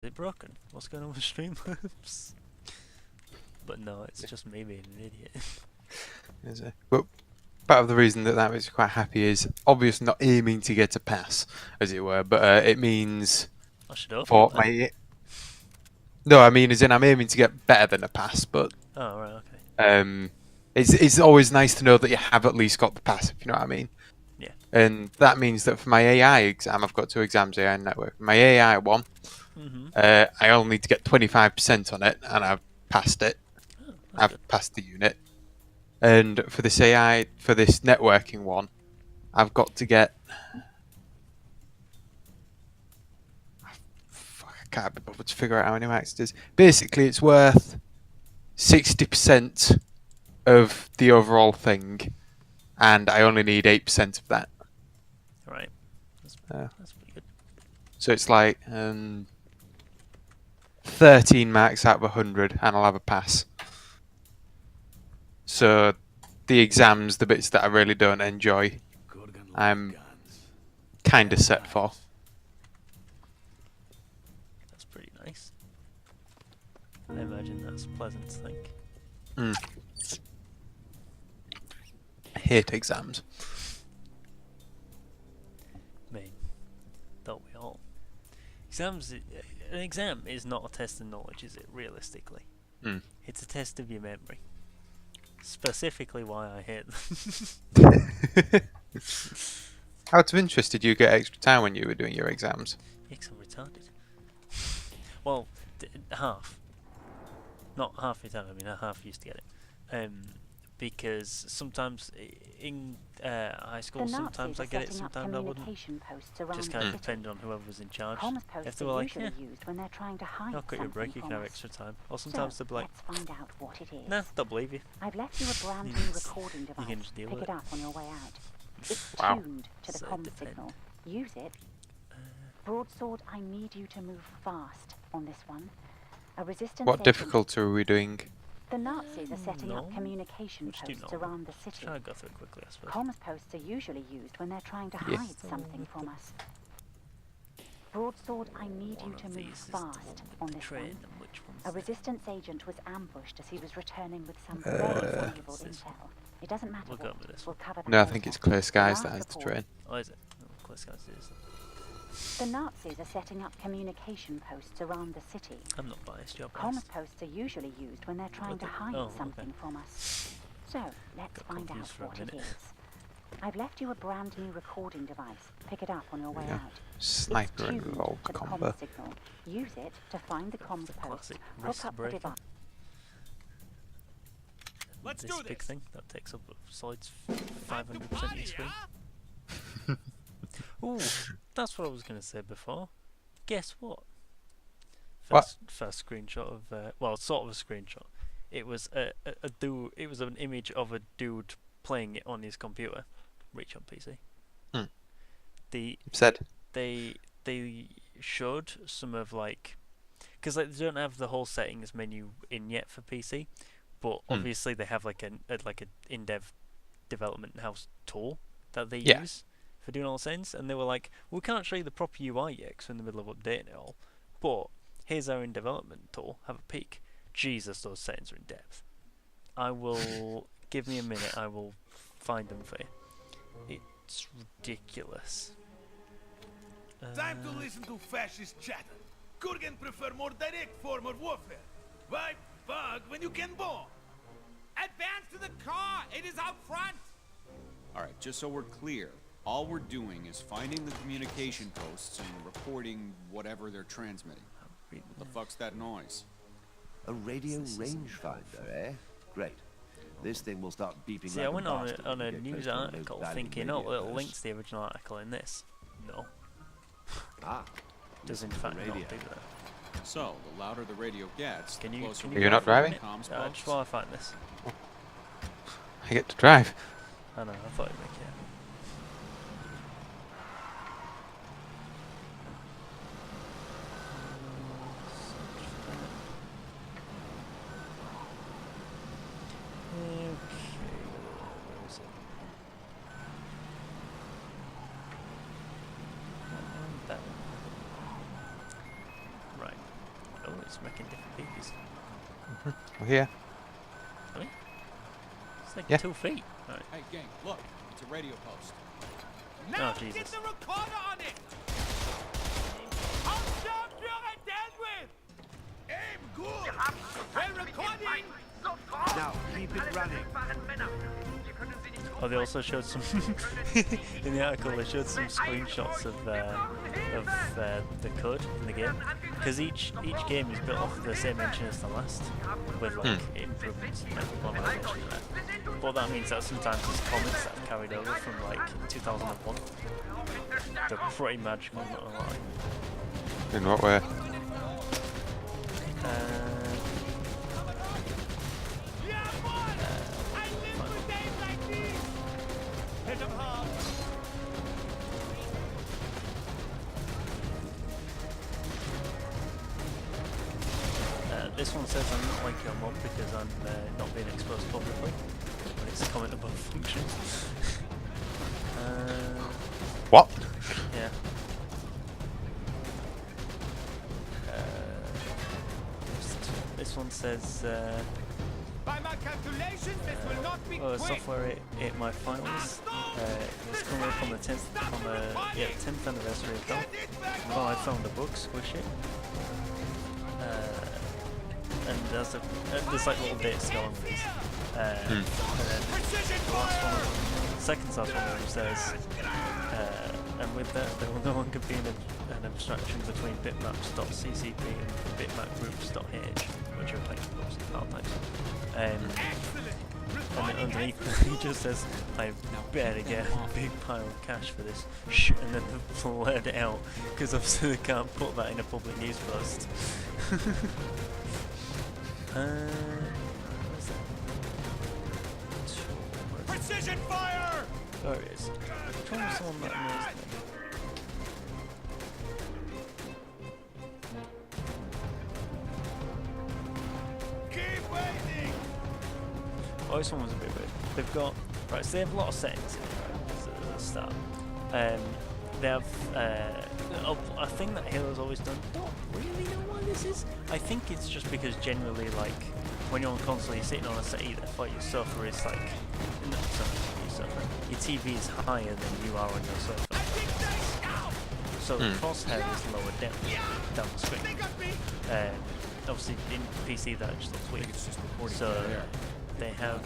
it broken? What's going on with Streamlabs? But no, it's just me being an idiot. Is it? But part of the reason that that makes me quite happy is obviously not aiming to get a pass, as it were, but it means I should hope for not, my. No, I mean as in I'm aiming to get better than a pass, but oh, right, okay. it's always nice to know that you have at least got the pass, if you know what I mean. Yeah. And that means that for my AI exam, I've got 2 exams, AI and network. My AI one, I only need to get 25% on it, and I've passed it. Oh, I've good. passed the unit. And for this AI, for this networking one, I've got to get. Fuck, I can't be bothered to figure out how many marks it is. Basically, it's worth 60% of the overall thing, and I only need 8% of that. Right. That's pretty good. So it's like 13 marks out of 100, and I'll have a pass. So the exams, the bits that I really don't enjoy, I'm kind of set for. That's pretty nice. I imagine that's pleasant to think. I hate exams. I mean, don't we all? An exam is not a test of knowledge, is it, realistically? It's a test of your memory. Specifically why I hate them. Out of interest, did you get extra time when you were doing your exams? Yeah, 'cause I'm retarded. Well, half. Not half the time, I mean, I half used to get it. Because sometimes in high school, sometimes I get it, sometimes I wouldn't. Just kind of depended on whoever was in charge. If they were like, yeah, I'll cut your break, you can have extra time. Or sometimes they'd be like, nah, don't believe you. I've left you a brand new recording device. You can just deal Pick with it up on your way out. It's Wow. tuned to the So comm depend. signal. Use it. Broadsword, I need you to move fast on this one. A resistance What agent- difficulty are we doing? The Nazis are setting up No. communication Just do posts normal. around the city. Try to go through it quickly, I suppose. Comms posts are usually used when they're trying to Yeah. hide something from us. Broadsword, I need you One to of move these is the one fast with on the this train, one. and which one's A the- resistance agent was ambushed as he was returning with some very valuable This intel. It doesn't matter We'll go what. with this We'll one. cover that No, I think later. it's Clear Skies The that last has the report. train. Oh, is it? Oh, Clear Skies it is. The Nazis are setting up communication posts around the city. I'm not biased, you're Comms biased. posts are usually used when they're trying to hide oh, okay. something from us. So, let's Got find out confused for a what it minute. is. I've left you a brand new recording device. Pick it up on your way Yeah. out. Sniper It's and tuned revolver to the combo. comm signal. Use it to find the comms The post. classic Hook wrist up the breaker. device. Let's This do big this. thing that takes up a solid 500% of your screen. Ooh, that's what I was going to say before. Guess what? What? First screenshot of well, sort of a screenshot. It was a dude. It was an image of a dude playing it on his computer, reach on PC. Said. They showed some of like, because like, they don't have the whole settings menu in yet for PC, but obviously they have like an in-dev development house tool that they use for doing all the settings, and they were like, we can't show you the proper UI yet because we're in the middle of updating it all, but here's our in development tool, have a peek. Jesus, those settings are in depth. I will give me a minute, I will find them for you. It's ridiculous. Time to listen to fascist chatter. Kurgan prefer more direct form of warfare. Why bug when you can bomb? Advance to the car! It is out front! Alright, just so we're clear, all we're doing is finding the communication posts and reporting whatever they're transmitting. What the fuck's that noise? A radio rangefinder, eh? Great. This thing will start beeping. See, like I went on bastard a when you get news close to one of those article dialing thinking, oh, radio it'll bursts. link to the original article in this. No, Ah, does in listen to fact the not radio. do that. So, the louder the radio gets, the Can you? closer Can we you You're get not to driving? the comms just posts. while I find this. I get to drive. I know, I thought it'd make it. Okay, where is it? That one. Right. Oh, it's making different babies. We're here. It's like Yeah. 2 feet. Right. Hey, gang, look. It's a radio post. Now Jesus. get the recorder on it! Hauptscharführer dealt with! Aim good! Well, recording! Now, keep it running. Oh, they also showed some in the article. They showed some screenshots of the code in the game, because each game is built off of the same engine as the last, with like improvements and modernization there. But that means that sometimes there's comments that are carried over from like 2001. They're pretty magical, not gonna lie. In what way? Yeah, boy! I live for days like these! Hit 'em hard! This one says I'm not like your mum because I'm not being exposed publicly, but it's a comment above function. What? Yeah. This one says, By my calculations, this will not be quick! software ate my files. It's coming up on the 10th, 10th anniversary of that. Well, I found a book, Squish It. And there's like little dates going with this. And then the last one, the second last one of them says, and with that there will no longer be an abstraction between bitmaps.ccp and bitmapgroups.h, which are like file types. And then underneath he just says, I better get a big pile of cash for this. Shh, and then they blurred it out, because obviously they can't put that in a public news post. Where's that? Precision fire! There it is. Which one was the one that amazed me? Keep waiting! Oh, this one was a bit weird. They've got... Right, so they have a lot of settings in it, right, at the start. They have a thing that Halo's always done. Don't really know why this is. I think it's just because generally, like, when you're on console, you're sitting on a settee that for your sofa is like... No, sorry, your TV is higher than you are on your sofa. So the crosshair is lower down the screen. Obviously in PC that just looks weird. So they have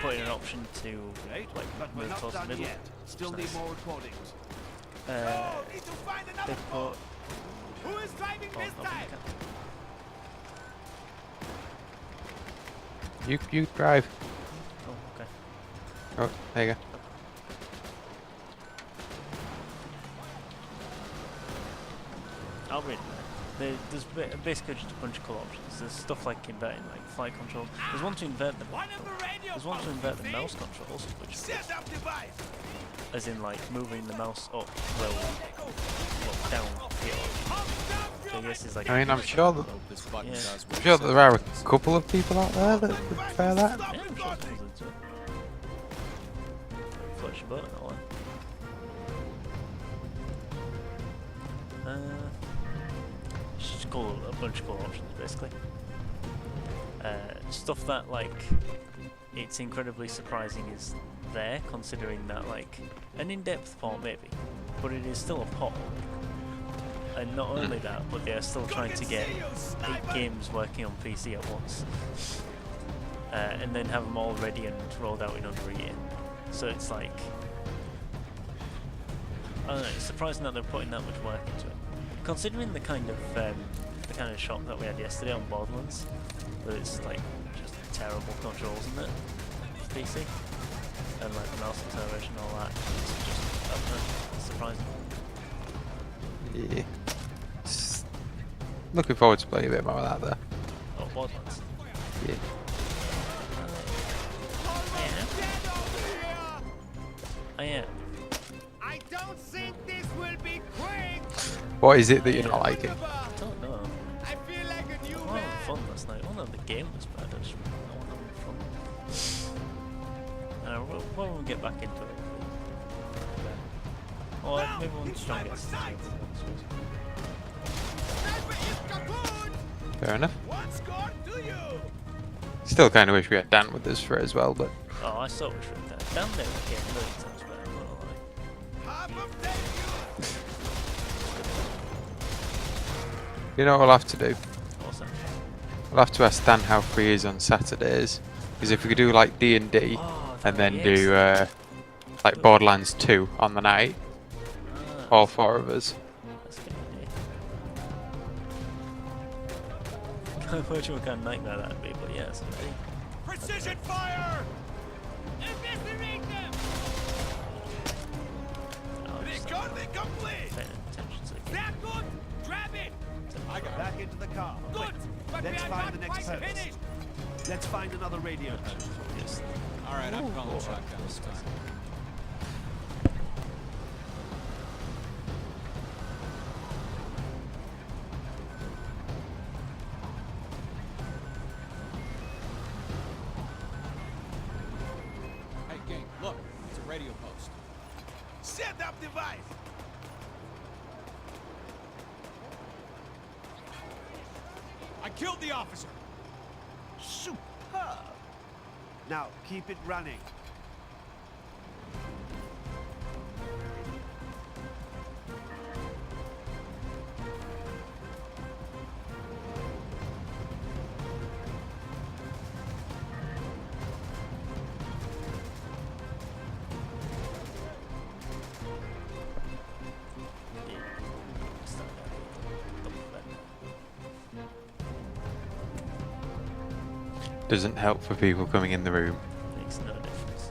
put in an option to like move towards the middle. Still need more recordings. Need to find another They phone. put Who is driving this time? You drive. Oh, okay. Oh, there you go. I'll read it. There's basically just a bunch of cool options. There's stuff like inverting like flight controls. There's one to invert the mouse controls, which Set up device. as in like moving the mouse up, low, down, so I guess it's like. I mean, I'm sure that This button Yeah. does what I'm it sure says. that there are a couple of people out there that would prefer that. Yeah, I'm sure someone's into it. Flush your button or what? It's just cool, a bunch of cool options basically. Stuff that like it's incredibly surprising is there, considering that like an in-depth port maybe, but it is still a port. And not only that, but they are still trying to get 8 games working on PC at once. And then have them all ready and rolled out in under a year. So it's like, I don't know, it's surprising that they're putting that much work into it. Considering the kind of shock that we had yesterday on Borderlands, that it's like just terrible controls in it, for PC, and like the mouse acceleration and all that, it's just, I don't know, it's surprising. Yeah. Looking forward to playing a bit more of that though. Oh, Borderlands. Yeah. I am. I don't think this will be quick. What is it that you're not liking? I don't know. I feel like a new I wasn't man. fun last night. I know the game was bad. I just I want to have fun. We'll get back into it. Or maybe we'll just try and get started. Sniper is Fair enough. One score to you. Still kind of wish we had Dan with us for it as well, but Oh, I saw it from that. Down there became a million times better, I'm not gonna lie. Half of them you know what we'll have to do? Awesome. We'll have to ask Dan how free he is on Saturdays. Because if we could do like D&D Oh, and then that'd be do like Borderlands 2 on the night, excellent. all 4 of us. That's a good idea. Can't imagine what kind of nightmare that'd be, but yeah, it's amazing. precision fire. Eviscerate them. Recording complete. Paying attention to the game. That good. Grab it. I got back into the car. Good. But Let's we are find not the next quite post. finished. Let's find another radio post. Just All right, I'm calling shotgun this time. Hey, gang, look, it's a radio post. Set up device. I killed the officer. Superb. Now keep it running. Doesn't help for people coming in the room. makes no difference.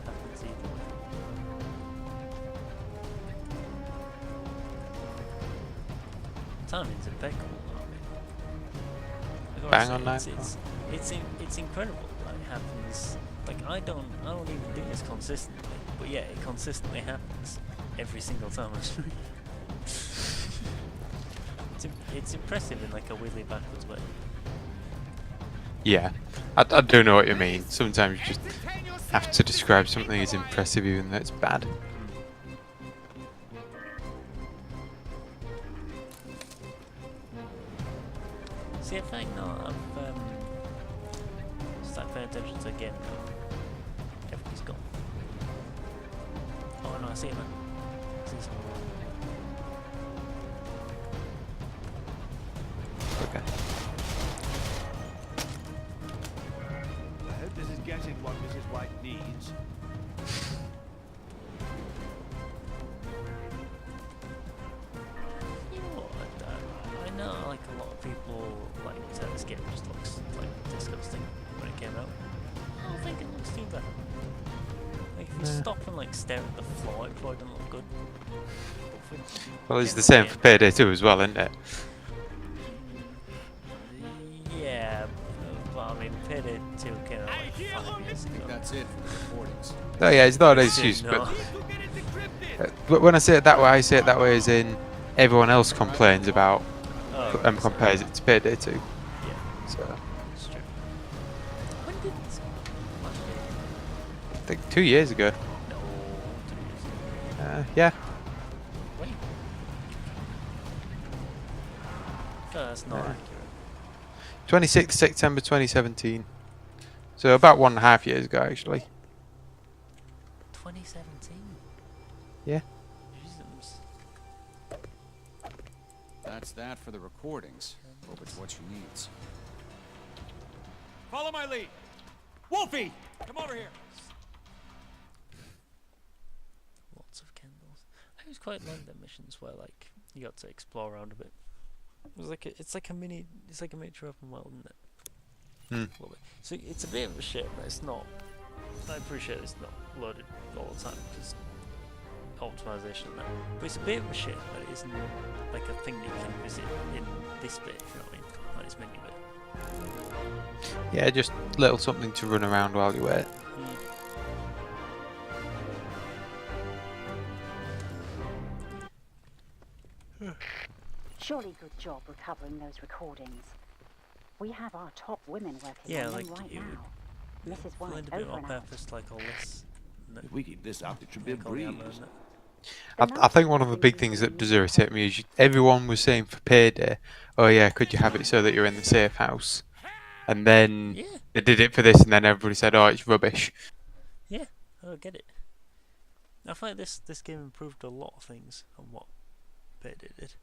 Happens either way. Timing's impeccable, I mean. Bang on that. It's incredible that it happens. Like I don't even do this consistently, but yeah, it consistently happens every single time I stream. It's impressive in like a weirdly backwards way. Yeah, I do know what you mean. Sometimes you just have to describe something as impressive even though it's bad. See, I think now I've started paying attention to the game now. Everybody's gone. Oh no, I see him. I see someone. Okay. I hope this is getting what Mrs. White needs. You know what? I know like a lot of people like this game just looks like disgusting when it came out. I don't think it looks too bad. Like if you stop and like stare at the floor, it probably doesn't look good. Well, it's the same for Payday 2 as well, isn't it? Yeah, but I mean, Payday 2 came out like 5 years I think ago. that's it for the recordings. Oh yeah, it's not an Still excuse, no. but when I say it that way, I say it that way as in everyone else complains about Oh, and compares it to Payday 2. yeah, So it's true. When did this come out? Last year? I think 2 years ago. No, 2 years ago. Yeah. Wait. Oh, that's not accurate. 26th September 2017. So about 1.5 years ago, actually. 2017? Yeah. Jesus. That's that for the recordings. Hope it's what she needs. Follow my lead. Wolfie, come over here. Lots of candles. I always quite like the missions where like you got to explore around a bit. It's like a miniature open world, isn't it? Hmm. A little bit. So it's a bit of a shit, but it's not. I appreciate it's not loaded all the time because optimization and that. But it's a bit of a shit, but it isn't like a thing you can visit in this bit. If you know what I mean? Like this menu bit. Yeah, just little something to run around while you wait. Surely good job recovering those recordings. We have our top women working Yeah, on like them right you. now. Mrs. White Find a bit over more and out. purpose, like all this. If we keep this up, it should be a Like all the breeze. ammo, isn't it? I think one of the big things that does irritate me is everyone was saying for Payday, oh yeah, could you have it so that you're in the safe house? And then Yeah, they did it for this, and then everybody said, oh, it's rubbish. yeah, I don't get it. I find this game improved a lot of things on what Beta did.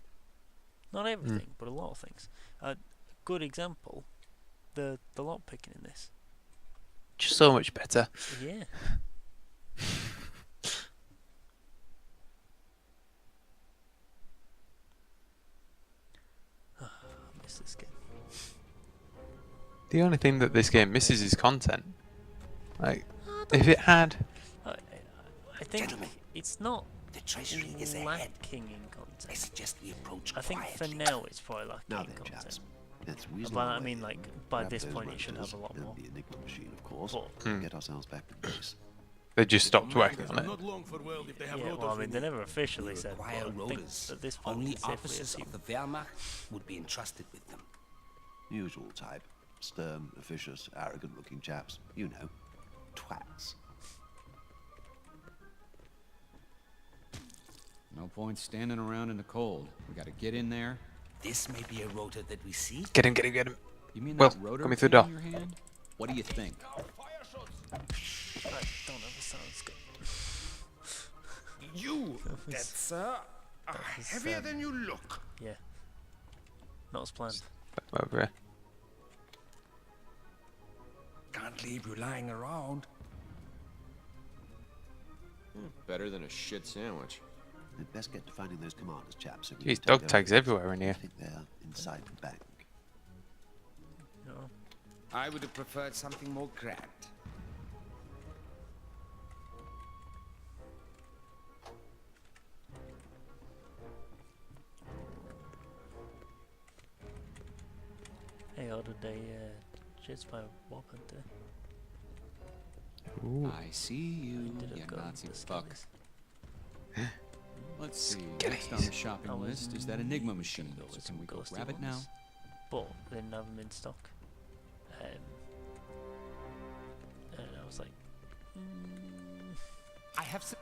Not everything, but a lot of things. A good example, the lock picking in this. Just so much better. Yeah. I miss this game. The only thing that this game misses is content. Like, if it had... I think Gentlemen, it's not the treasury is ahead. lacking in I content. suggest we approach I think for quietly. now it's probably lacking Now in then, content. chaps. Let's weasel But our I way mean, in, like, by grab this those point it should motors have a lot and more. the Enigma machine, of course, But- and get ourselves back to base. They just stopped working on it. Not long for world if they have Yeah, rotors well, I mean, we they need. never officially We said, but require I think rotors. at this point we Only can safely officers assume. of the Wehrmacht would be entrusted with them. Usual type. Stern, officious, arrogant-looking chaps. You know. Twats. No point standing around in the cold. We gotta get in there. This may be a rotor that we see. Get him, get him, get him. You mean Well, that rotor coming through thing the in your hand? What do you think? I don't understand this game. You, was- sir, are was, heavier than you look. Yeah. Not as planned. Over here. Can't leave you lying around. Better than a shit sandwich. We'd best get to finding those commanders, chaps. So we Jeez, can dog take tags over. everywhere in I here. think they're inside the bank. No. I would have preferred something more grand. Hey, ordered a jizz by Warp Hunter. Ooh. I see you, Ended up you going Nazi to the fuck. Skellies. Let's see. Skellies. Next on the shopping I was list is that Enigma gonna machine. go with So some can we go ghosty grab it now? ones, But they didn't have them in stock. And I was like, I have some.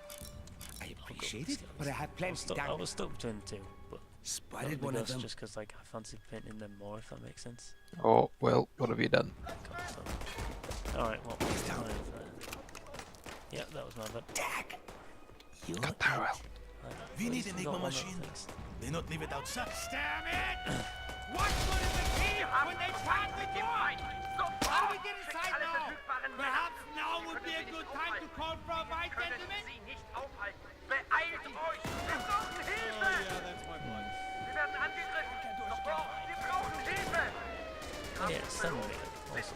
I appreciate it, Skellies. but I have I plenty was stuck, I down. was stuck between the two, but Spotted one one of them. just because like I fancied painting them more, if that makes sense. Oh, well, what have you done? Alright, well, yeah, that was my bad. Tag. You're God, that well. We need Enigma machine. They not leave it outside. Damn it! What good is the key when they find the door? How do we get inside now? Perhaps now would be a good time to call for a white gentleman? Yeah, send me also.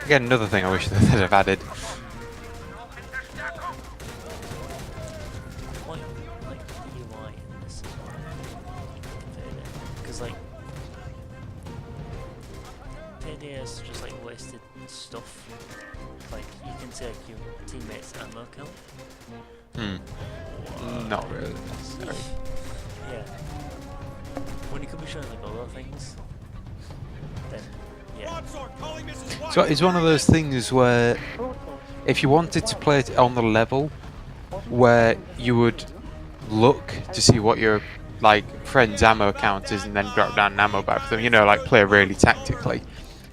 Again, another thing I wish that they'd have added. Quite like the UI in this as well. Because like Payday has just like wasted stuff. Like you can see like your teammates' ammo count. Not really necessary. Yeah. When you could be showing like other things, then yeah. Broadsword calling Mrs. White. So it's one of those things where if you wanted to play it on the level where you would look to see what your like friend's ammo count is and then drop down an ammo bag for them, you know, like play really tactically.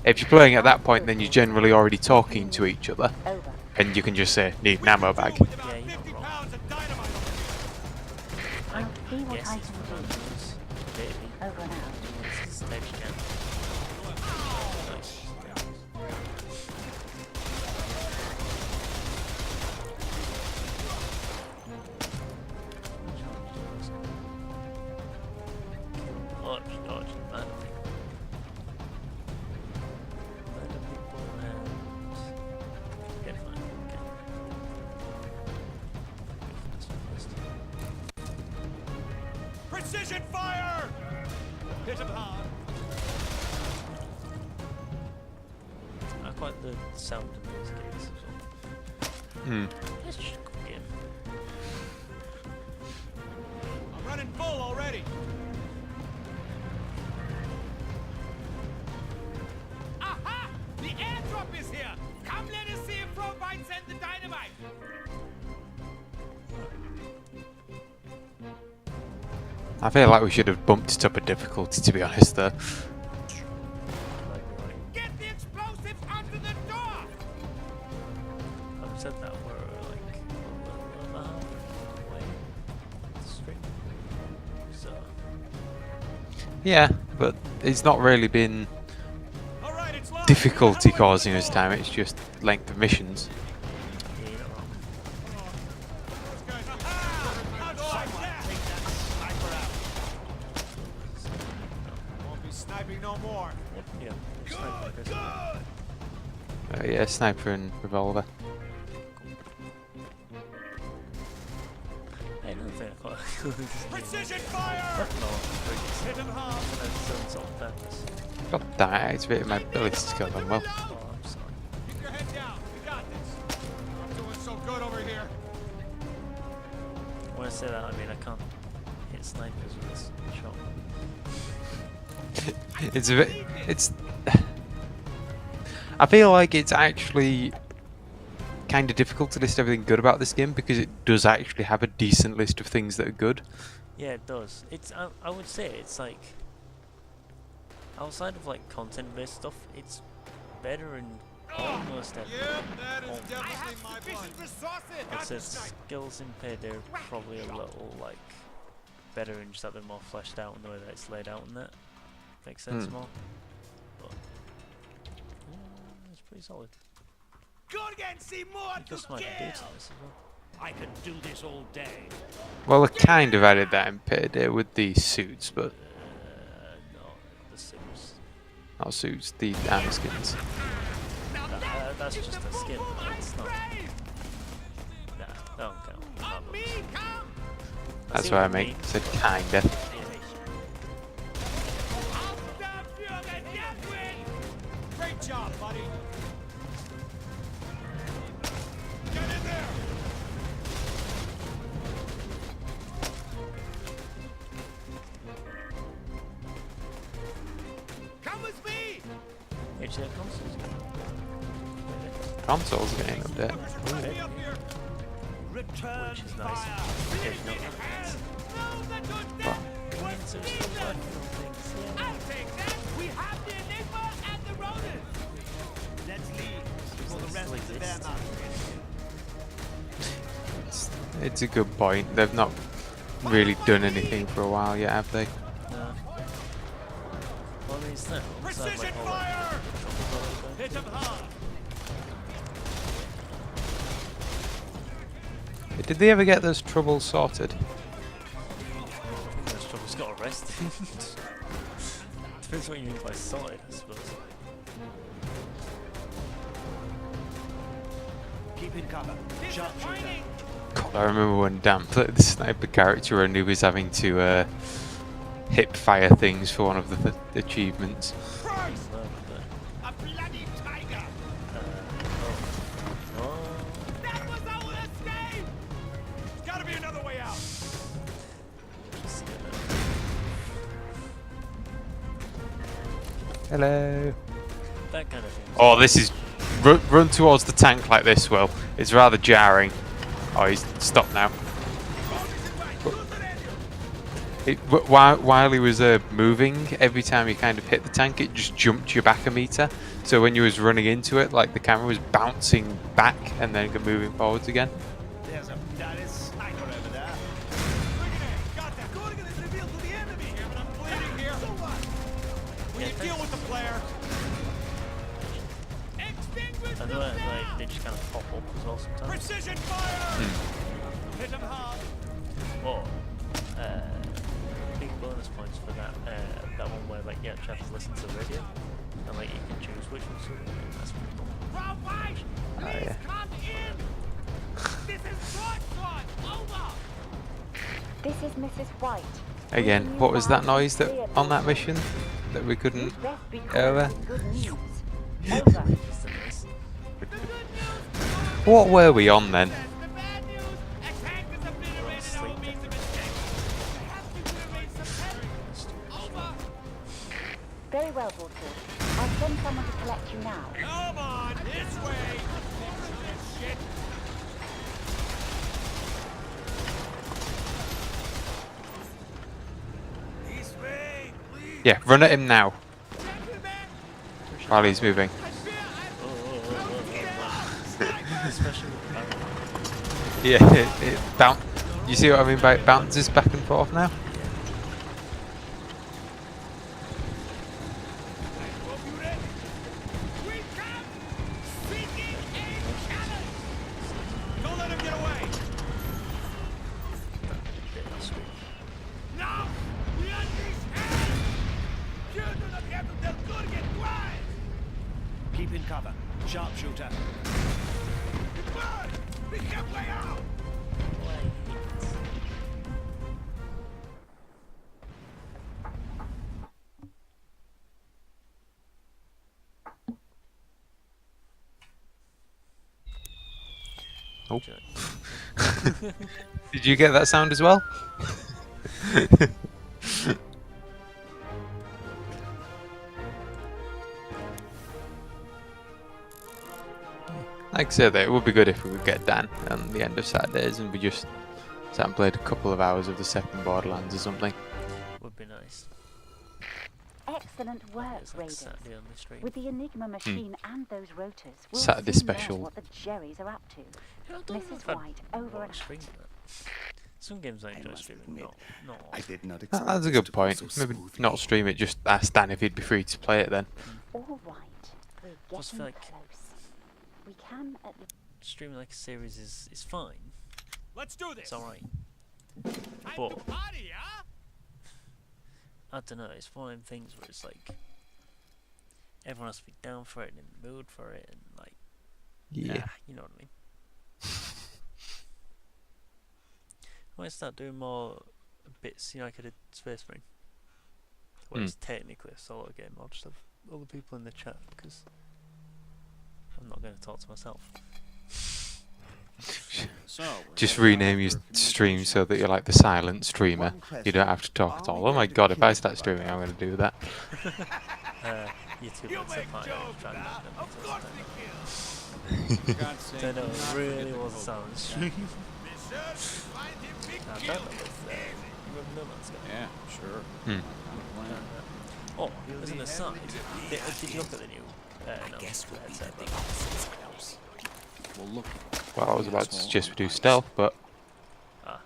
If you're playing at that point, then you're generally already talking to each other, Over. and you can just say, need an ammo bag. With about Yeah, you're 50 not wrong. pounds of dynamite on it. I'll see what Yes, I it's can one of do. those. Baby. Over and out. This is stage jam. Nice. Dodge, dodge, man. Let the people and get fine. Okay. This one first. Precision fire! Hit him hard. I quite the sound of these games as well. It's just a good game. I'm running full already. Aha! The airdrop is here! Come let us see if White sent the dynamite! I feel like we should have bumped it up a difficulty, to be honest, though. Might be right. Get the explosives under the door! Having said that, we're like a little away from the stream. So, Yeah, but it's not really been All right, it's live. difficulty causing us time, it's just length of missions. yeah, you're not wrong. Won't be sniping no more. Yep, yeah. Sniper, I guess. Yeah, sniper and revolver. Hey, another thing I quite Precision fire! no, Hit him hard. that's on purpose. God damn it, I activated my ability to kill them well. Oh, I'm sorry. Keep your head down. We got this. I'm doing so good over here. When I say that, I mean I can't hit snipers with this shot. It's a bit. It's. I feel like it's actually kind of difficult to list everything good about this game because it does actually have a decent list of things that are good. Yeah, it does. It's I would say it's like outside of like content-based stuff, it's better in almost everything. Yep, that is Oh. definitely my sufficient bunch. I'd Got say the snipe. skills in Payday are probably a little like better in just that they're more fleshed out in the way that it's laid out in that. Makes sense more. But yeah, it's pretty solid. Go again, see more It does to smite the kill. data as well. I could do this all day. Well, I kind of added that in Payday with the suits, but No, the suits. not suits, the armor skins. That's just a skin. It's not. Nah, that don't count. That Me, looks- come. That's See why I what you mean? said kinda. Yeah. I'll stop you the death win. Great job, buddy. Get in there. Come with me. HDR consoles. Consoles are getting up there. Push me up here. Return Which is nice. fire. Yeah, Finish no, it. it's- No, that don't Well, So we're still working on things. Yeah. I'll take that. We have the Enigma and the Ronin. Let's leave before the rest Still of the exists. band It's a good point. They've not really done anything for a while yet, have they? No. Well, I mean, it's not. It's not Precision like all fire! that. Hit him hard. Did they ever get those troubles sorted? Most troubles got arrested. Depends what you mean by sorted, I suppose. Keep in cover. Disappointing. God, I remember when Dan played the sniper character and he was having to hip fire things for one of the achievements. Christ! No, but, A bloody tiger. oh. That was our escape. There's gotta be another way out. Just gonna Hello. that kind of thing. Oh, this is run towards the tank like this. Will it's rather jarring. Oh, he's stopped now. While he was moving, every time you kind of hit the tank, it just jumped you back a meter. So when you was running into it, like the camera was bouncing back and then moving forwards again. There's a bloody sniper over there. Got that. Gorgon is revealed to the enemy. Yeah, but I'm bleeding here. So what? Will you deal with the flare? Extinguish I know that like, they just kind of pop up as well sometimes. Precision fire! Hit him hard. Or big bonus points for that that one where like you actually have to listen to the radio and like you can choose which one's to read. That's pretty cool. Rob White! Oh, Please yeah. come in! This is Broadsword! Over! This is Mrs. White. Again, what was that noise that on that mission that we couldn't? You'd best be Over. calling good news. Over. Just a nice. What were we on then? The bad news! A tank is obliterated our means of escape! We have to generate some terror. Over! Very well, Broadsword. I'll send someone to collect you now. Come on, this way! This shit! Yeah, run at him now while he's moving. Especially with the barrel. Yeah, you see what I mean by it bounces back and forth now? Hope you ready. We come seeking a challenge. Don't let him get away. Now, we understand. You do not have to tell Kurgan twice. Keep in cover. Sharpshooter. Goodbye. We have way out. Oh. Did you get that sound as well? Like I said, it would be good if we could get Dan on the end of Saturdays and we just sat and played a couple of hours of the second Borderlands or something. Would be nice. Excellent work, It's like Raiders. Saturday on the stream. With the Enigma machine and those rotors, we'll Saturday soon learn special. what the Jerrys are up to. I don't know Mrs. if I'd White, over wanna and stream out. that. Some games I enjoy must streaming, admit, not all. I did not expect That's a this good to go point. so Maybe smoothly. not stream it, just ask Dan if he'd be free to play it then. All right, we're Just getting feel like- close. We can at least... Streaming like a series is fine. Let's do this. It's alright. Time But to party, huh? I don't know. It's one of them things where it's like everyone has to be down for it and in the mood for it, and like Yeah. you know what I mean. I might start doing more bits, like I did Space Marine. Well, it's technically a solo game. I'll just have other people in the chat because I'm not going to talk to myself. So, we're Just heading rename out your for stream so that you're like the silent streamer. You don't have to talk at all. Oh my god, if I start streaming, I'm going to do that. YouTube You and make stuff like jokes, that. huh? Of course we kill. God's sake, Don't know. do not It forget really the was a code. silent stream. Be sure to find him, big I kill. don't know if you remember No Man's Sky. Yeah, sure. Hmm. Oh, as an aside, did you look at the new Guess we'll be headset? the big officer's close. Well, look. Well, I was about to asshole, suggest we do nice. stealth, but Ah,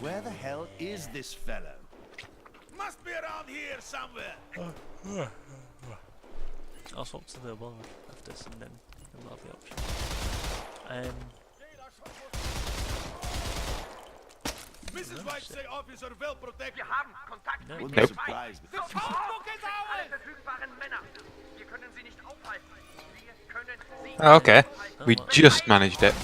Where the hell is this fellow? Must be around here somewhere. I'll swap to the wall after this, and then we'll have the option. Mrs. White say officer well protected. No, Wouldn't Nope. be surprised if The Codebook is ours! oh, okay. We just managed it.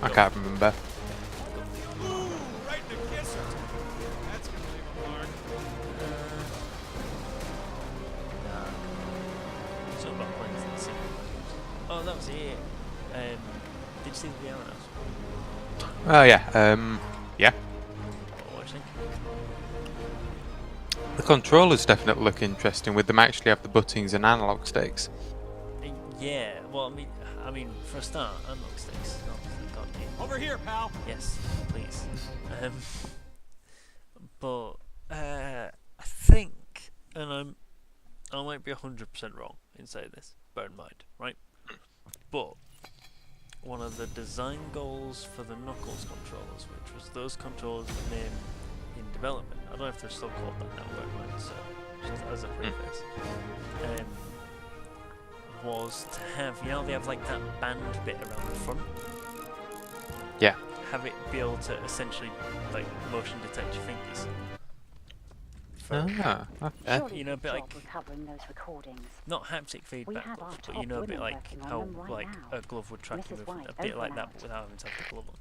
I can't remember. Ooh, right in the kisser. That's gonna leave a mark. So about planes in the city. Oh, that was it. Did you see the VR house? Oh yeah, yeah. What do you think? The controllers definitely look interesting with them actually have the buttons and analog sticks. Yeah. Well, I mean, for a start, analog sticks. Not the god game. Over here, pal. Yes, please. But I think, and I might be 100% wrong in saying this. Bear in mind, right? But one of the design goals for the Knuckles controllers, which was those controllers were named in development. I don't know if they're still called that now, but so just as a preface, was to have, they have like that band bit around the front. Yeah. Have it be able to essentially like motion detect your fingers. For, Ah, okay. Surely You know, a good bit job like- recovering those recordings. not haptic feedback have gloves, our but top you know, a bit women like working on how them right like now. a glove would track your Mrs. movement, a White, bit over like and that, out. but without having to have the glove on.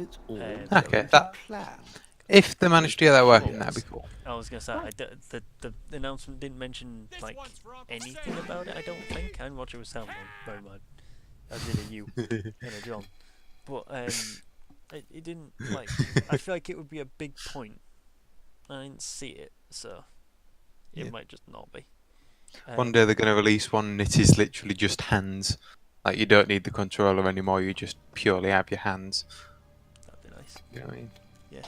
It's all Okay, going to that- plan. If they manage to get that working, that'd be cool. I was gonna say the announcement didn't mention This like one's for Uncle anything Sam. about it. I don't think. I didn't watch it with Sam. Bear in mind, I did a you and a John, but it didn't like. I feel like it would be a big point I didn't see it, so it Yeah. might just not be. One day they're going to release one and it is literally just hands. Like you don't need the controller anymore, you just purely have your hands. That'd be nice. You know what I mean? Yeah.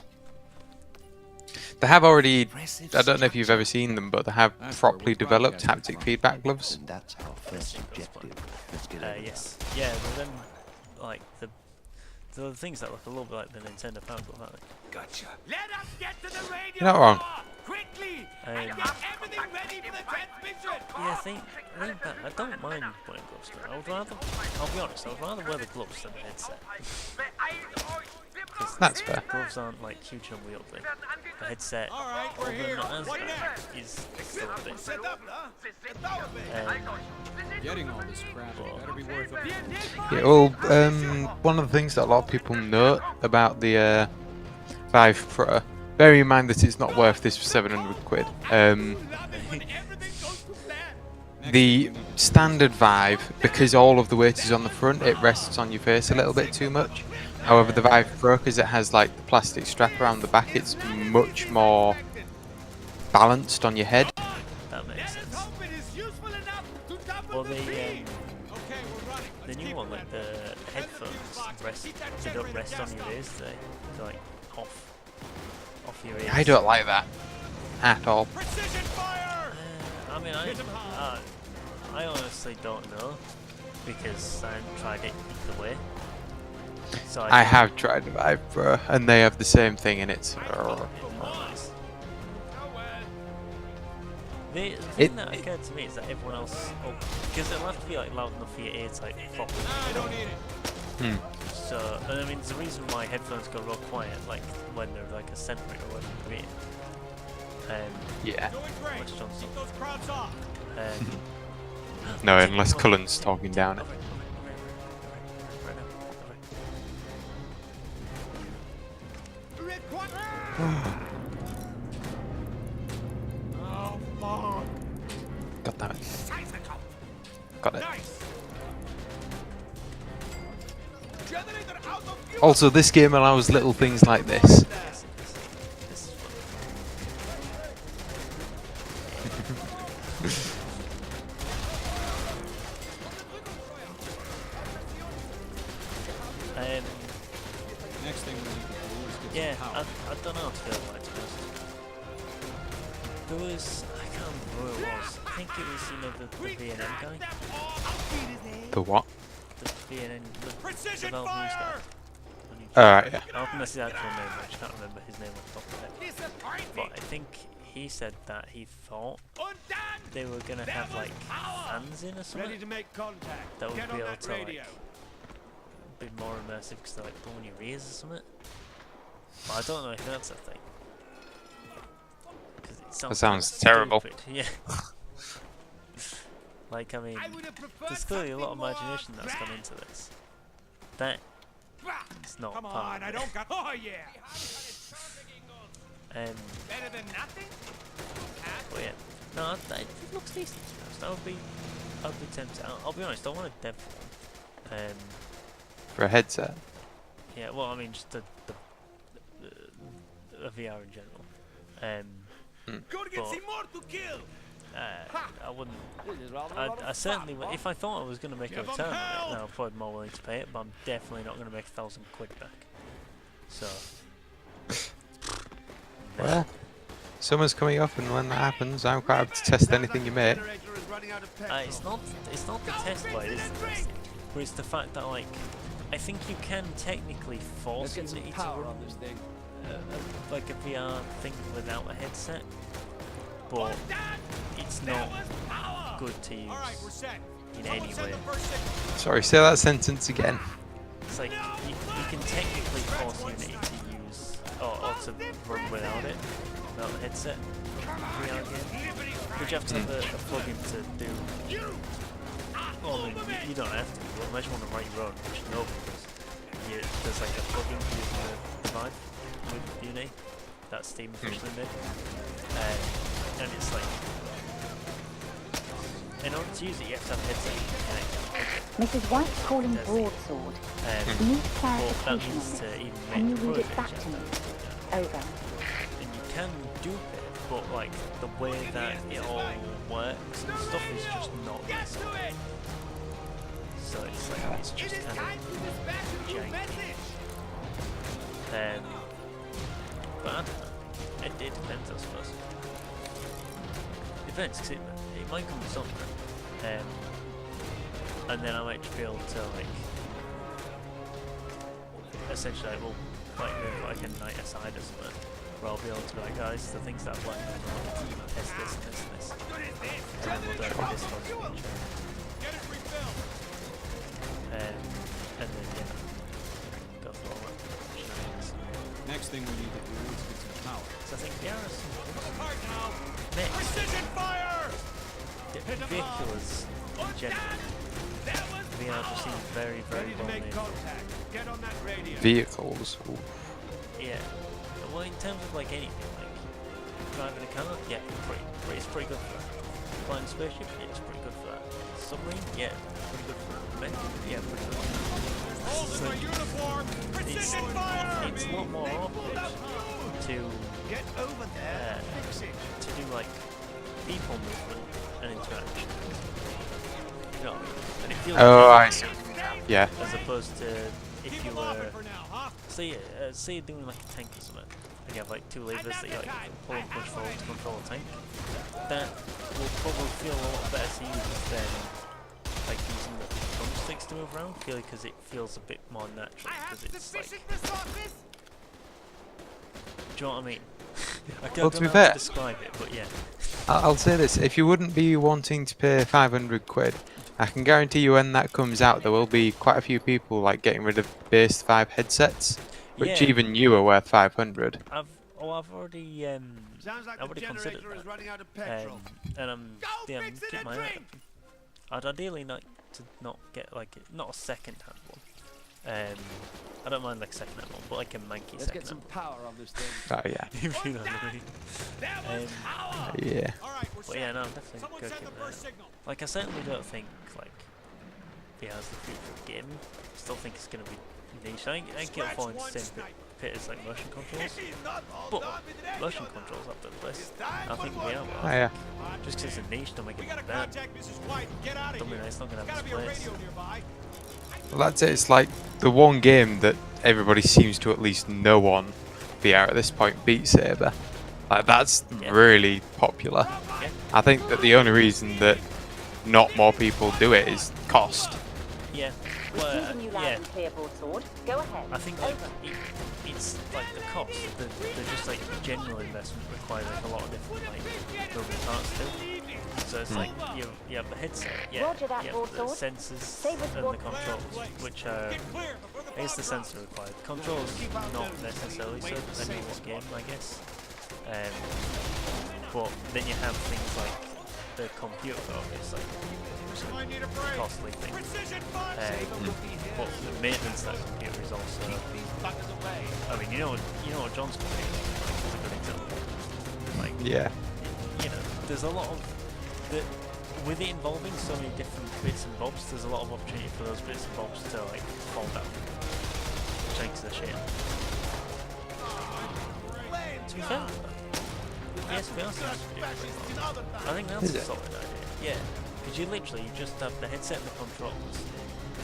They have already, Impressive I don't know if you've ever seen them, but they have That's where properly we're developed broadcasting haptic from. feedback gloves. And that's our first objective. Let's get over Yes. Yeah, but then, like, the things that look a little bit like the Nintendo Power Glove, aren't they? Gotcha. Let us get to the radio! You're not wrong. car! Quickly! Um, And get everything ready for the transmission! Yeah, I think that I don't mind wearing gloves. I would rather, I'll be honest, I would rather wear the gloves than the headset. Because That's fair. gloves aren't like huge and unwieldy. The headset, All right, we're although here. not as What bad, next? is still a bit. Set up, huh? The tower base. Getting all this crap better be worth it. Yeah, well, one of the things that a lot of people note about the Vive Pro, bearing in mind that it's not worth this for 700 quid, the standard Vive, because all of the weight is on the front, it rests on your face a little bit too much. However, the Vive Pro, because it has like the plastic strap around the back, it's much more balanced on your head. That makes sense. Well, the new one, like the headphones, they don't rest on your ears. They're like off your ears. I don't like that at all. I mean, I honestly don't know because I haven't tried it either way. So I have tried the Vive Pro, and they have the same thing, and it's. nice. The thing that occurred to me is that everyone else, because it'll have to be like loud enough for your ears, like properly. I don't need it. So, and I mean, there's a reason why headphones go real quiet, like when they're like a century or whatever. Yeah. Doing great. What's Johnson? Keep those crowds off. No, unless Cullen's talking down it. Oh, fuck. God damn it. Got it. Generator out of fuel. Also, this game allows little things like this. Next thing we need to do is get Yeah, some power. I don't know how to feel about it, to be honest. There was, I can't remember who it was. I think it was, the V&N guy. The what? The V&N, the Precision development fire! stuff. Alright, yeah. I don't think that's his actual name, I just can't remember his name off the top of my head. But I think he said that he thought they were going to have like fans in or something Ready to make contact. that would Get be on able that to like radio. be more immersive because they're like blowing your ears or something. But I don't know if that's a thing. 'Cause it sounds sounds terrible. stupid. Yeah. Like, I mean, I would have preferred there's clearly a lot of something more imagination that's gone grand. into this. That is not Come part on, of I it. don't got. Oh yeah. Um, Better than nothing. but yeah, no, it looks decent. So I'd be tempted. I'll be honest, I want a dev one. For a headset. Yeah, well, I mean, just a VR in general. Go to get But- some more to kill. I wouldn't. I certainly would. If I thought I was going to make a Give 'em return on it, hell! then I'd probably be more willing to pay it. But I'm definitely not going to make 1,000 quid back. So. Well, summer's coming up, and when that happens, I'm quite happy to test anything you make. Generator is running out of petrol. It's not the test blade, it's the testing. But it's the fact that like, I think you can technically force it to run this thing. like a VR thing without a headset, but it's not good to use All right, we're set. in Someone any send way. the first signal. Sorry, say that sentence again. It's like you can technically force Unity to use or to run without it, without the headset VR game, but you have to have a plugin to do. Well, I mean, you don't have to, but unless you want to write your own, which no, because there's like a plugin using the Vive with Unity that Steam officially made, and it's like, in order to use it, you have to have a headset you can connect. Mrs. White's calling Does it? broadsword. Um, Need but that clarification means on to this. even Can you make the read plugin, it back you to me? have to have Over. and you can do it, but like the way that it all works and stuff is just not the same. So it's like it's just kind of janky. But I don't know. It depends, I suppose. Depends, 'cause it might come to something, and then I might just be able to like essentially like, we'll like move like a night aside or something, where I'll be able to be like, guys, the things that I've learned, test this, test this, and then we'll do like a Discord feature. And then yeah, go through all that shenanigans. Next thing we need to do is get some power. So I think the RS next Precision fire! vehicles in general. VR just seems very, very well made. Get on that radio. Vehicles. Ooh. Yeah. Well, in terms of like anything, like driving a car, yeah, it's pretty good for that. Flying a spaceship, it's pretty good for that. Submarine, yeah, pretty good for that. Yeah, pretty good. Holding my uniform! Precision fire! It's a lot more awkward to Get over there. Fix it. to do like people movement and interaction. You know what I mean? And it feels Oh, like I see. Yeah. as opposed to if Keep you them off were it for now, huh? say you're doing like a tank or something, and you have like two levers that you like pull and push forward to control a tank. That will probably feel a lot better to use than like using the thumbsticks to move around, purely because it feels a bit more natural. Because it's like, do you know what I mean? I Well, don't to know be how fair, to describe it, but yeah. I'll say this: if you wouldn't be wanting to pay 500 quid, I can guarantee you when that comes out, there will be quite a few people like getting rid of base 5 headsets, which Yeah. even you are worth 500. I've already Sounds like I would the have considered generator is that. running out of petrol. And I'm fix it keep and my eye drink. open. I'd ideally like to not get like not a second-hand one. I don't mind like second-hand one, but like a manky Let's get second-hand some one. power on this thing. Oh yeah, If you know what I mean. yeah. All right, we're But yeah, set. no, I'm definitely Someone go send give the it first a- signal. Like I certainly don't think like VR's the future of gaming. I still think it's gonna be niche. I think it'll fall into the same pit as like motion controls. He's not all But done with radio motion now. controls up to the place. It's time I for think one VR more. will. Oh yeah. Just because it's a niche, don't make We it gotta bad. contact Mrs. White and get out of Don't here. mean it's not gonna There's have gotta its be a place. radio nearby. Well, that's it. It's like the one game that everybody seems to at least know on VR at this point, Beat Saber. Like that's Yeah. really popular. Yeah. I think that the only reason that not more people do it is cost. Yeah. Well, Receiving you loud yeah. and clear, Broadsword. Go ahead. I think like Over. it's like the cost, the just like general investment requires like a lot of different like moving parts too. So it's like you have the headset, yeah, Roger that, you have the Broadsword. sensors Saber's and the Broad- controls, which are Get clear before the I guess fog the drops. sensor required. Controls not necessarily, so depending on what game I guess. But then you have things like the computer, obviously, which I is need a a break. costly thing. Precision fire. But the maintenance of that computer is also. These buggers away. I mean, you know what John's computer is like, is a good example. Like, Yeah. you know, there's a lot of with it involving so many different bits and bobs. There's a lot of opportunity for those bits and bobs to like fall down, which I think is a shame. To be fair, yes, we are supposed to do it. I think that's Is a it? solid idea. Yeah, because you literally just have the headset and the controls,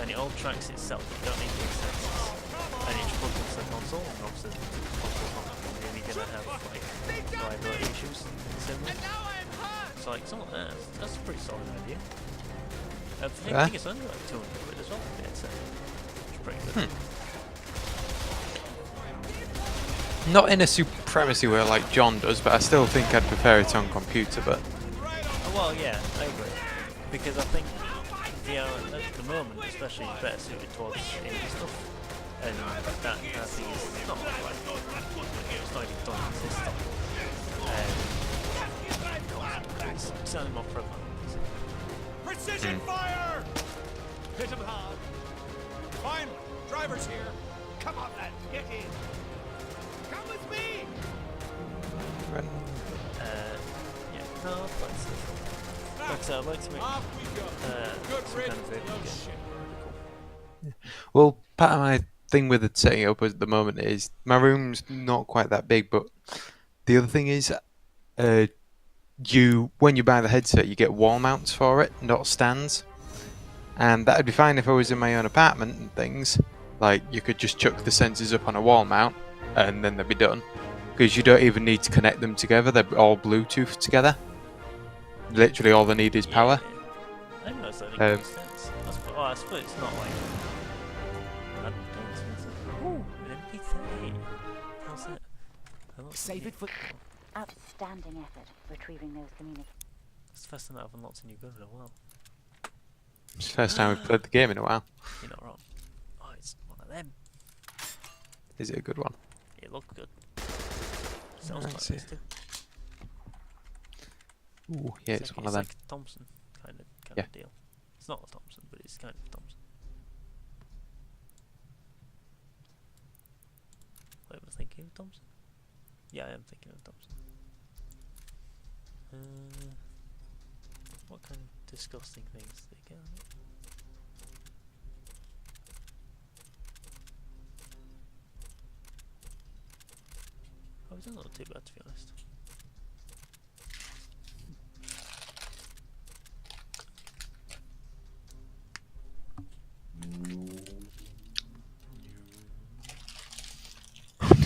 and it all tracks itself. You don't need the sensors, and it just plugs into the console. And obviously, the console's not really gonna have like reliability issues in the same way. So like something like that, that's a pretty solid idea. I think it's only like 200 quid as well for the headset, which is pretty good. Not in a supremacy way like John does, but I still think I'd prefer it on computer. But Oh, well, yeah, I agree. Because I think VR at the moment, especially, is better suited towards indie stuff. And that kind of thing is not like it's not even done in the system. It's certainly more prevalent. Precision fire! Hit him hard. Finally, driver's here. Come on, lad, get in. Come with me. Yeah, no, I'd like to make Off we go. Good some kind of riddance. vehicle No game. shit. well, part of my thing with it setting it up at the moment is my room's not quite that big, but The other thing is, when you buy the headset, you get wall mounts for it, not stands. And that'd be fine if I was in my own apartment and things. Like, you could just chuck the sensors up on a wall mount, and then they'd be done. Because you don't even need to connect them together, they're all Bluetooth together. Literally all they need is power. Yeah. I don't know if that makes sense. I suppose it's not like... Ooh, an MP3. How's that? Save it for... Outstanding effort retrieving those communications. It's the first time that I've unlocked a new gun in a while. It's the first time we've played the game in a while. You're not wrong. Oh, it's one of them. Is it a good one? It looks good. Sounds I quite see. nice too. Ooh, yeah, it's one of them. Like a Thompson kind Yeah. of deal. It's not a Thompson, but it's kind of Thompson. Wait, am I thinking of Thompson? Yeah, I am thinking of Thompson. What kind of disgusting things did they get on it? Oh, it doesn't look too bad, to be honest.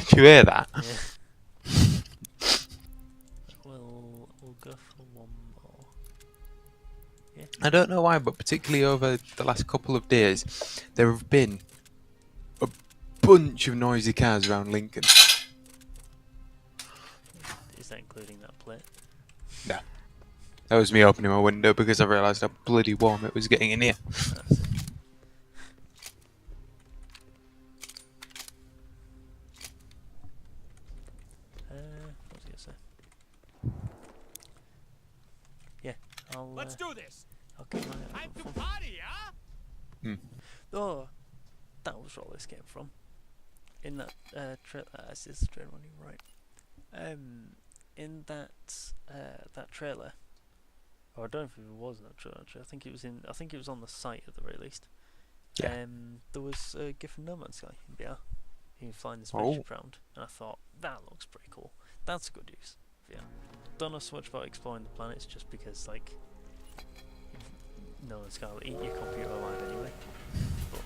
Did you hear that? Yeah. We'll go for one more. Yeah. I don't know why, but particularly over the last couple of days, there have been a bunch of noisy cars around Lincoln. Is that including that plate? No. That was me opening my window because I realised how bloody warm it was getting in here. That's it. What was I gonna say? Yeah, Let's do this. I'll keep my eye Time out to for- party, huh? Oh, that was where all this came from. In that trailer, this is the trailer one, you're right. In that that trailer, or I don't know if it was in that trailer. Actually, I think it was on the site at the very least. Yeah. There was a GIF from No Man's Sky in VR. You can flying the spaceship round, and I thought that looks pretty cool. That's a good use of VR. Don't know so much about exploring the planets, just because like No Man's Sky will eat your computer alive anyway. But,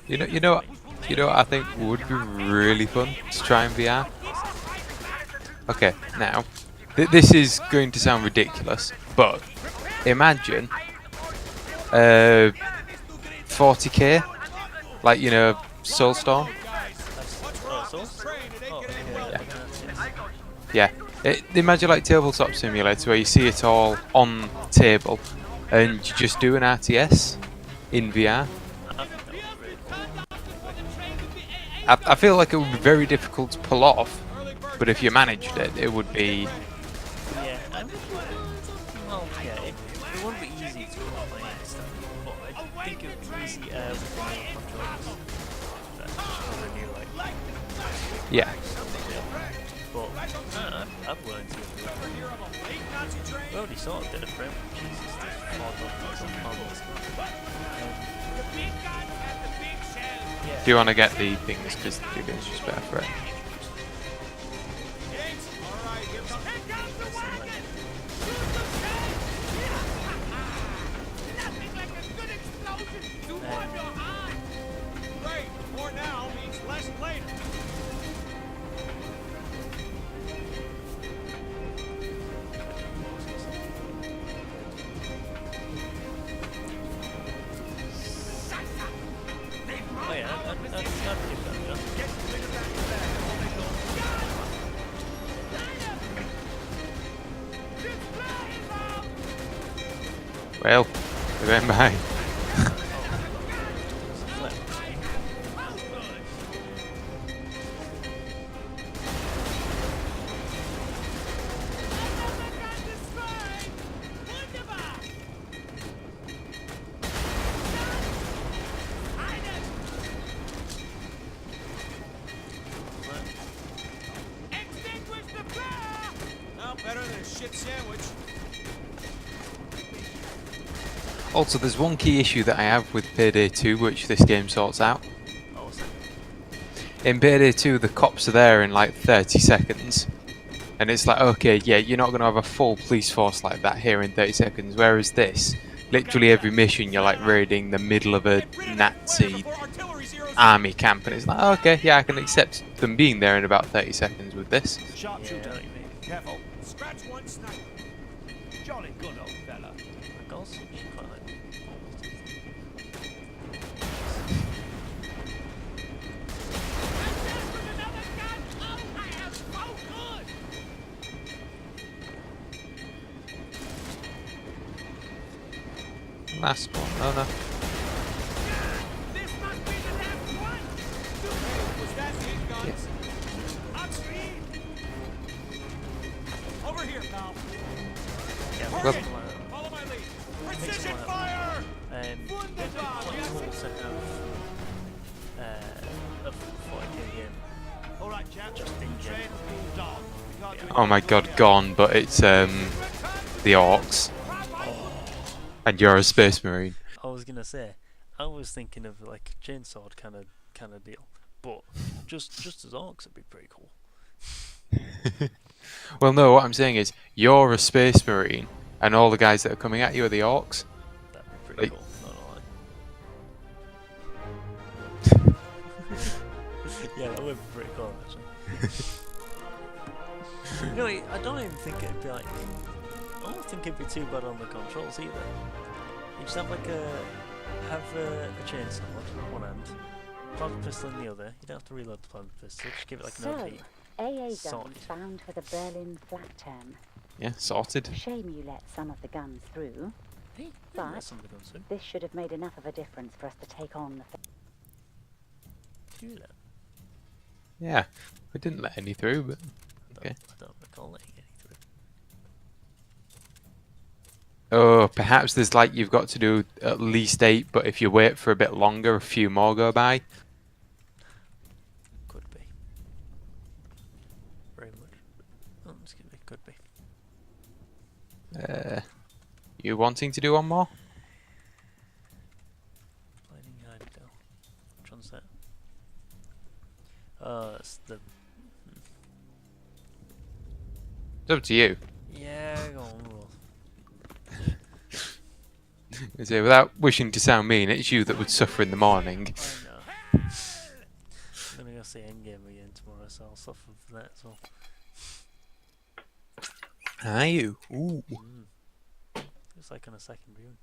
You know what I think would be really fun to try in VR? Okay, now, this is going to sound ridiculous, but imagine 40k, like, you know, Soulstorm. Yeah. Imagine like tabletop simulator where you see it all on table and you just do an RTS in VR. I feel like it would be very difficult to pull off, but if you managed it, it would be... yeah, well, yeah, it wouldn't be easy to pull off like stuff, but I think it would be easy with the controllers. Like, Yeah. but I'd willing to give it a we already sort of did a frame. Jesus, there's more models. Yeah. Do you want to get the things because the game's just better for it? Great. More now means less later. Oh yeah, I'd give that a go. Well, we went behind. Extinguish the flare! No, better than a shit sandwich. Also, there's one key issue that I have with Payday 2, which this game sorts out. Awesome. In Payday 2, the cops are there in like 30 seconds, And it's like, okay, yeah, you're not going to have a full police force like that here in 30 seconds. Whereas this, literally every mission, you're like raiding the middle of a Nazi army camp. And it's like, okay, yeah, I can accept them being there in about 30 seconds with this. Sharpshooter. what you mean. Careful. Scratch one sniper. Jolly good old fella. Like also, you should quite like. Last one, oh no. This must be the last one. Was that eight guns? Agreed. Over here, pal. Yeah, Well- something like that. Follow my lead. Makes Precision it like fire. Quite cool set of 40k game. All right, chap. Just in Train general. dog. We can't do Oh my god, gone, but it's the Orcs. And you're a space marine. I was gonna say, I was thinking of like a chainsaw kind of deal, but just as orcs would be pretty cool. Well, no, what I'm saying is, you're a space marine, and all the guys that are coming at you are the Orcs. That'd be pretty Like- cool. Not gonna lie. Yeah, that would be pretty cool actually. No, I don't even think it'd be like. I don't think it'd be too bad on the controls either. You just have like a chainsaw in one hand, plasma pistol in the other. You don't have to reload the plasma pistol. Just give it like an So, overheat. AA guns Sorted. found for the Berlin flak term. Yeah, sorted. Shame you let some of the guns through. Hey, But- that's something to do. This should have made enough of a difference for us to take on the. Do that. Yeah, we didn't let any through, but okay. I don't recall letting any through. Oh, perhaps there's like you've got to do at least 8, but if you wait for a bit longer, a few more go by. Could be. Very much. Oh, excuse me. Could be. You wanting to do one more? Blinding Heimdall. Which one's that? It's the. It's up to you. Yeah, go on. Well, So without wishing to sound mean, it's you that would suffer in the morning. I know. I'm gonna go see Endgame again tomorrow, so I'll suffer for that as well. Are you? Ooh. It's like on a second viewing.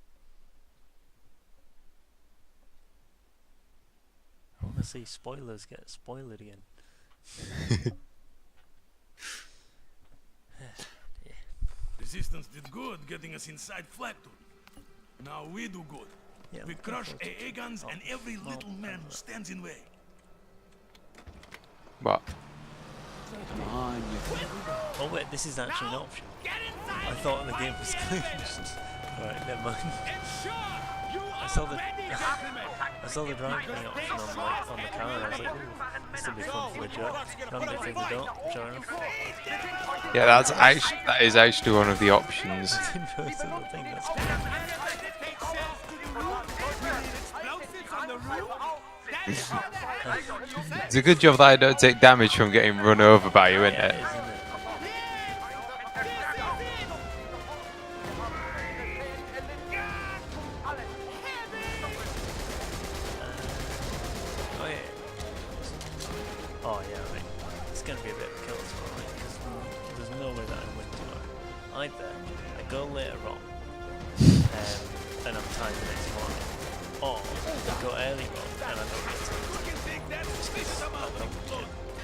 I want to see spoilers get spoiled again. Resistance did good getting us inside Flatwood. Now we do good. Yeah, We I'm crush looking forward to AA it. guns and every no, little man I'm who not. stands in way. What? Oh wait, this is actually an option. I thought the game was glitched. Right, never mind. I saw the driving option on the car and I was like, ooh, this will be fun for the joke. Can't do through the door, sure enough. Yeah, that is actually one of the options. Goes to the thing, that's It's a good job that I don't take damage from getting run over by you, isn't yeah, it? isn't it? Oh yeah. Oh yeah, right. It's gonna be a bit of a killer tomorrow, right? Because there's no way that I win tomorrow. Either I go later on, and I'm tired the next morning, or I go early on and I don't get to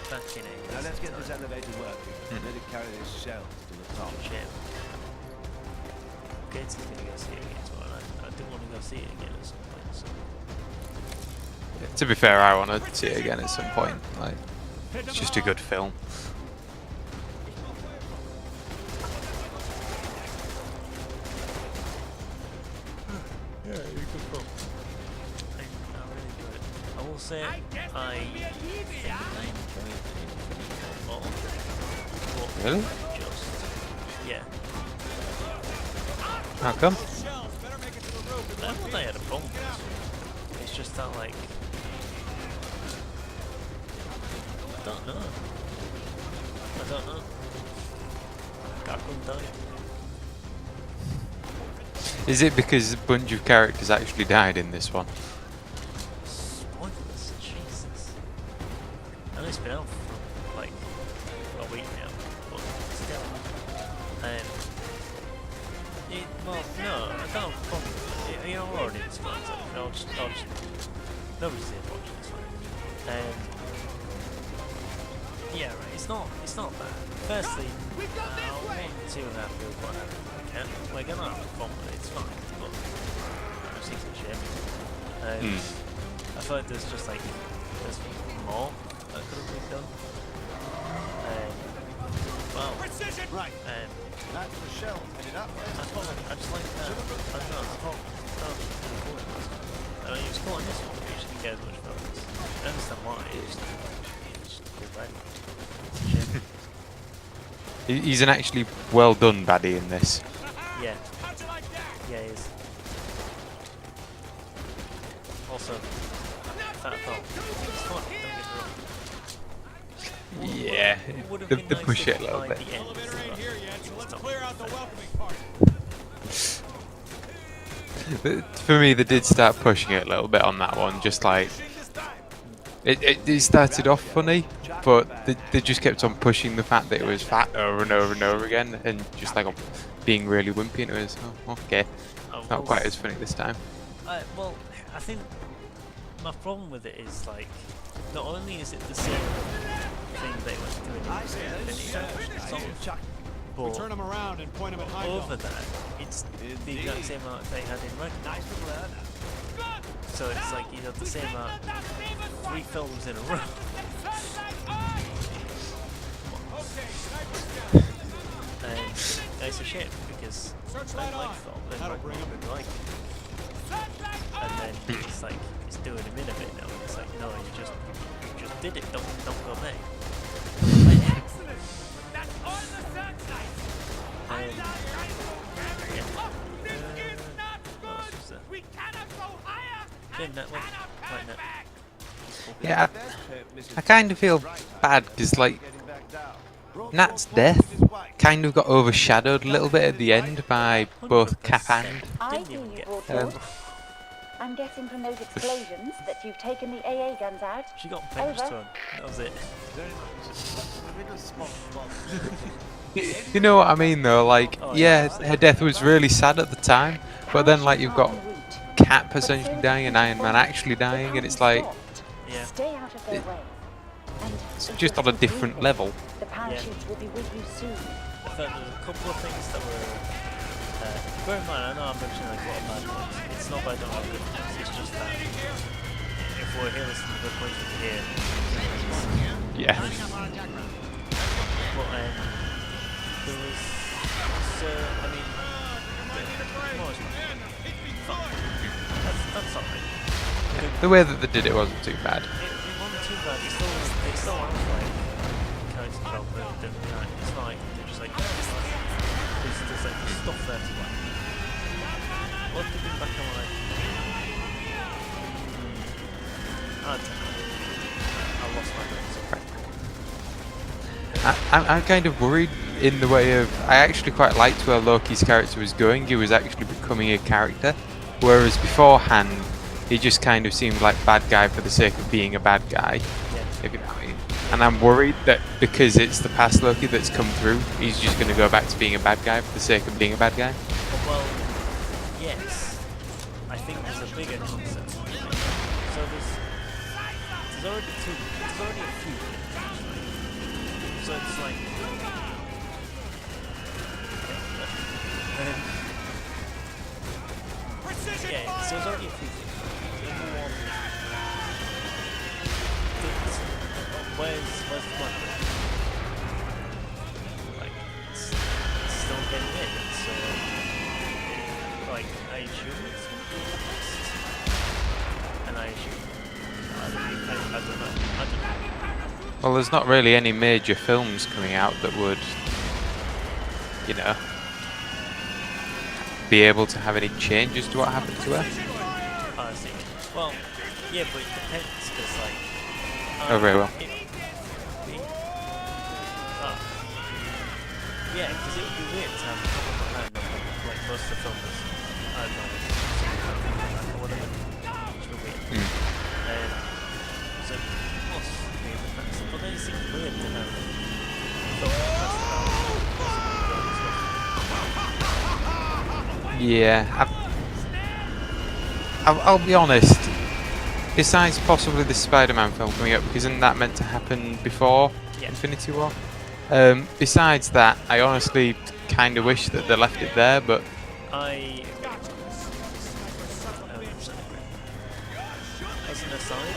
back in a Now let's get this elevator working. Let it carry these shells to the top. shit. Gates is gonna go see it again tomorrow. I do want to go see it again at some point. So. To be fair, I want to see it again at some point. Like, it's just a good film. Yeah, you could go. I really enjoyed it. I will say I think I enjoyed it more. But Really? just yeah. How come? I don't think I had a problem with it. It's just that like I don't know. I couldn't tell you. Is it because a bunch of characters actually died in this one? Spoilers, Jesus. I know it's been out for like a week now, but still. Well, no, I don't have a problem with it. You know, already it's fine. So I'll just nobody's here watching, it's fine. Yeah, right. It's not bad. Firstly, I'll want to have with what happened. Like, I'm not having fun with it. It's fine, but it seems like shit. I feel like there's just like there's more that could have been done. Well, Right. That's the shell headed up. I just like that. I don't know. I mean, it was cool in this one, but you just didn't get as much focus. I understand why. It's just cool, right? He's an actually well done baddie in this. Yeah. Yeah, he is. Also, that felt it's fun, don't get me wrong. Yeah, It would have they been nice push if it a little by bit. the end, For me, they did start pushing it a little bit on that one. Just like it started off funny, but they just kept on pushing the fact that it was fat over and over and over again, and just like being really wimpy. And it was okay, not quite as funny this time. well, I think my problem with it is like, not only is it the same thing they went doing in Infinity, but Turn them around and point them at over that, it's the exact same art they had in Ragnarok. So it's like you have the same art 3 films in a row. And it's a shame because I like film and Ragnarok like it. And then it's like it's doing him in a bit now, and it's like, no, you just did it, don't go back. Yeah, I kind of feel bad because like Nat's death kind of got overshadowed a little bit at the end by both Cap and. I see you brought forth. I'm guessing from those explosions that you've taken the AA guns out. She got benched Over. on. That was it. You know what I mean though, like, yeah, her death was really sad at the time, but then like you've got Cap essentially dying and Iron Man actually dying, and it's like, Yeah. Stay out of their way. And it's just on a different level. the parachutes will be with you soon. I thought there was a couple of things that were. Bear in mind, I know I'm mentioning like a lot of bad points. It's not that I don't have good points, it's just that if we're here listening to good points we can hear. Yeah. But there was. I mean. That's alright. The way that they did it wasn't too bad. It wasn't too bad. They still have like character development and it's not like they're just like there's like stuff there to like. What did they back on like? I don't know. I lost my brain. I'm kind of worried in the way of, I actually quite liked where Loki's character was going. He was actually becoming a character, whereas beforehand he just kind of seemed like bad guy for the sake of being a bad guy, if you know what I mean. And I'm worried that because it's the past Loki that's come through, he's just going to go back to being a bad guy for the sake of being a bad guy. Well, yes. I think there's a bigger concept. So there's already a few things actually. So it's like yeah, so there's already a few things. Number one, where's the plan? Like, it's still getting in, so like I assume it's and I assume I don't know. Well, there's not really any major films coming out that would, you know, be able to have any changes to what happened to her. Oh, I see. Well, yeah, but it depends, because like. Oh, very well. Yeah, because it would be weird to have a couple of hand like most of the filmers. I don't know, or whatever. Which would be weird. So, plus, being the best. But then it seems weird to have Yeah, I'll be honest. Besides possibly the Spider-Man film coming up, because isn't that meant to happen before Infinity War? Besides that, I honestly kind of wish that they left it there, but I as an aside,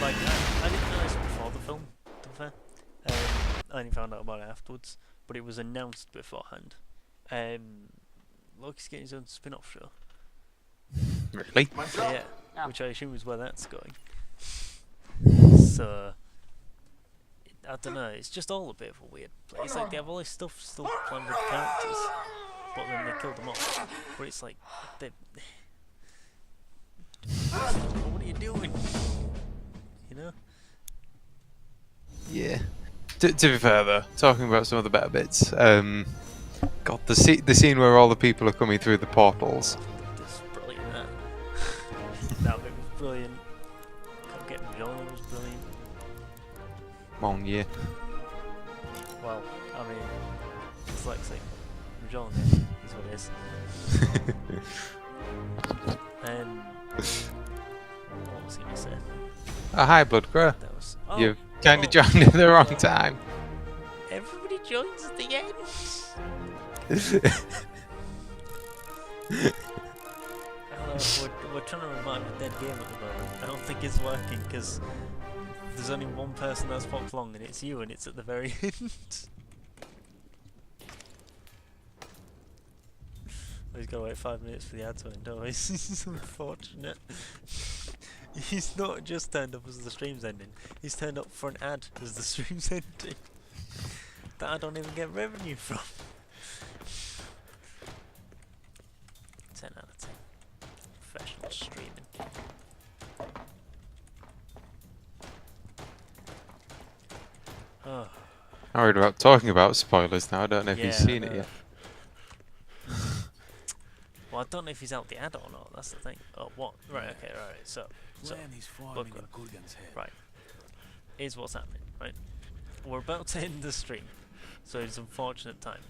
like I didn't know this before the film, to be fair. I only found out about it afterwards, but it was announced beforehand. Loki's getting his own spin-off show. really, Yeah, which I assume is where that's going. So I don't know. It's just all a bit of a weird place. It's like they have all this stuff still planned with the characters, but then they killed them off. But it's like, what are you doing? You know? yeah. To be fair though, talking about some of the better bits, God, the scene where all the people are coming through the portals. That's brilliant. That bit was brilliant. Getting John was brilliant. Mon, yeah. Well, I mean, dyslexic. John is what it is. What was he gonna say? Oh, hi, Bloodcrow. That was. You've kind of joined at the wrong time. Everybody joins at the end. We're trying to revive a dead game at the moment. I don't think it's working because there's only one person that's popped along and it's you, and it's at the very end. He's got to wait 5 minutes for the ad to end. Oh, it's unfortunate. He's not just turned up as the stream's ending. He's turned up for an ad as the stream's ending. That I don't even get revenue from. 10 out of 10. Professional streaming. Oh. I'm worried about talking about spoilers now. I don't know if Yeah, you've seen it yet. Well, I don't know if he's out the ad or not. That's the thing. Oh, what? Right. Okay. Right. So look, right. Here's what's happening. Right. We're about to end the stream, so it's unfortunate time.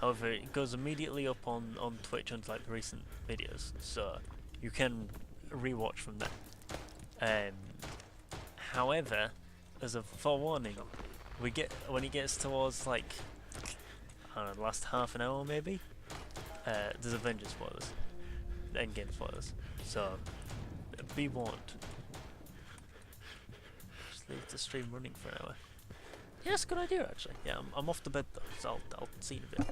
However, it goes immediately up on Twitch on like recent videos, so you can rewatch from there. However, as a forewarning, when it gets towards like I don't know, the last half an hour maybe, there's Avengers spoilers, Endgame spoilers. So be warned. Just leave the stream running for an hour. Yeah, that's a good idea actually. Yeah, I'm off to bed though, so I'll see you in a bit.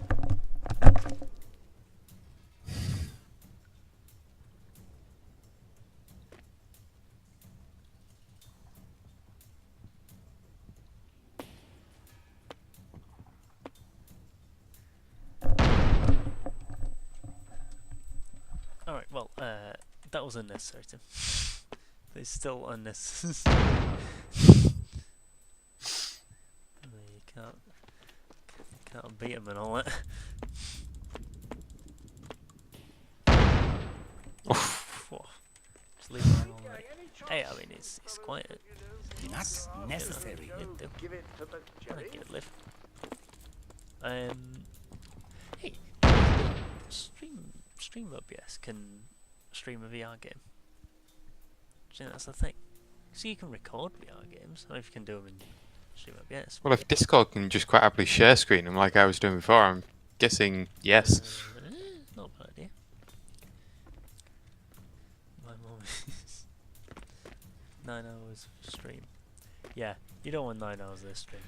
Alright, well, that was unnecessary, Tim. It's still unnecessary. You can't beat him and all that. Just leave him all that. Hey, I mean, it's quite a... Not necessary. Give it to the I cherry. get a lift. Hey, stream OBS can stream a VR game. Do you think that's the thing? So you can record VR games. I don't know if you can do them in stream OBS. Well, if Discord can just quite happily share screen them like I was doing before, I'm guessing yes. Not a bad idea. My mom is 9 hours of stream. Yeah, you don't want 9 hours of this stream.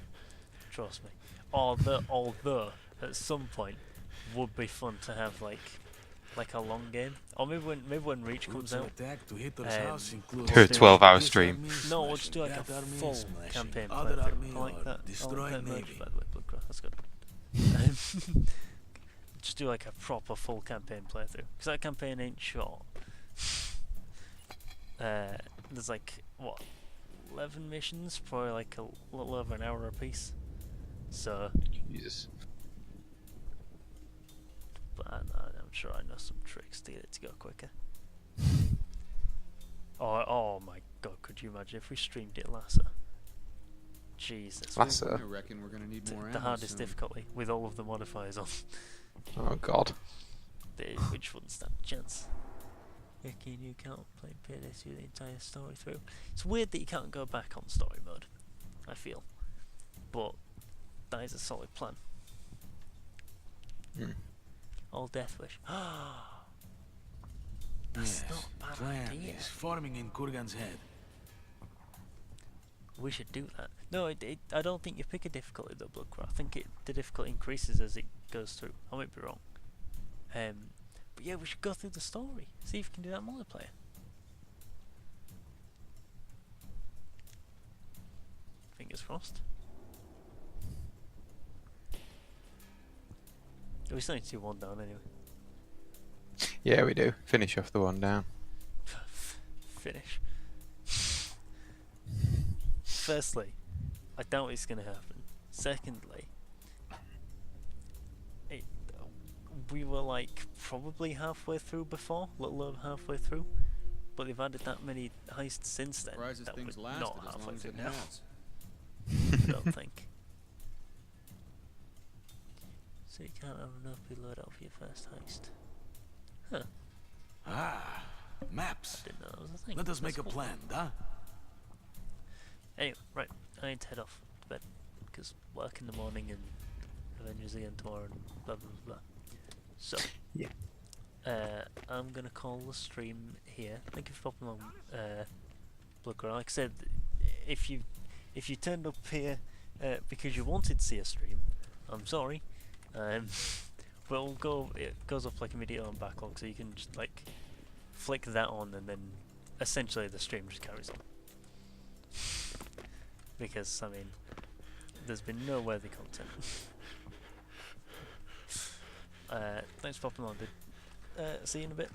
Trust me. Although at some point would be fun to have like a long game, or maybe when Reach comes out. Do a 12-hour stream. No, we'll just do like a full campaign playthrough. I like that. I like that merch, by the way, Bloodcrow. That's good. Just do like a proper full campaign playthrough, because that campaign ain't short. There's like what, 11 missions, probably like a little over an hour a piece. So, Jesus. but I'm sure I know some tricks to get it to go quicker. Oh my god, could you imagine if we streamed it Lasser? Jesus. Lasser? I reckon we're gonna need more The ammo hardest soon. difficulty, with all of the modifiers on. Oh god. Which wouldn't stand a chance. Reckon you can't play PS through the entire story through. It's weird that you can't go back on story mode, I feel. But that is a solid plan. All Death Wish. That's not a bad plan idea. is forming in Kurgan's head. We should do that. No, I don't think you pick a difficulty though, Bloodcraft. I think the difficulty increases as it goes through. I might be wrong. But yeah, we should go through the story. See if we can do that in multiplayer. Fingers crossed. We still need to do one down anyway. Yeah, we do. Finish off the one down. Finish. Firstly, I doubt it's going to happen. Secondly, we were like probably halfway through before, a little over halfway through, but they've added that many heists since then Surprises that things we're lasted not as halfway long as through it now. has. I don't think. So you can't have enough reload out for your first heist. Huh. Ah, maps. Didn't know that was a thing. Let us make That's a cool. plan, huh? Anyway, right, I need to head off to bed because work in the morning and Avengers again tomorrow and blah blah blah. So, Yeah. I'm gonna call the stream here. Thank you for popping on, Bloodcraft. Like I said, if you turned up here because you wanted to see a stream, I'm sorry. But it goes up like immediately on backlog, so you can just like flick that on, and then essentially the stream just carries on. Because I mean, there's been no worthy content. Thanks for popping on, dude. See you in a bit.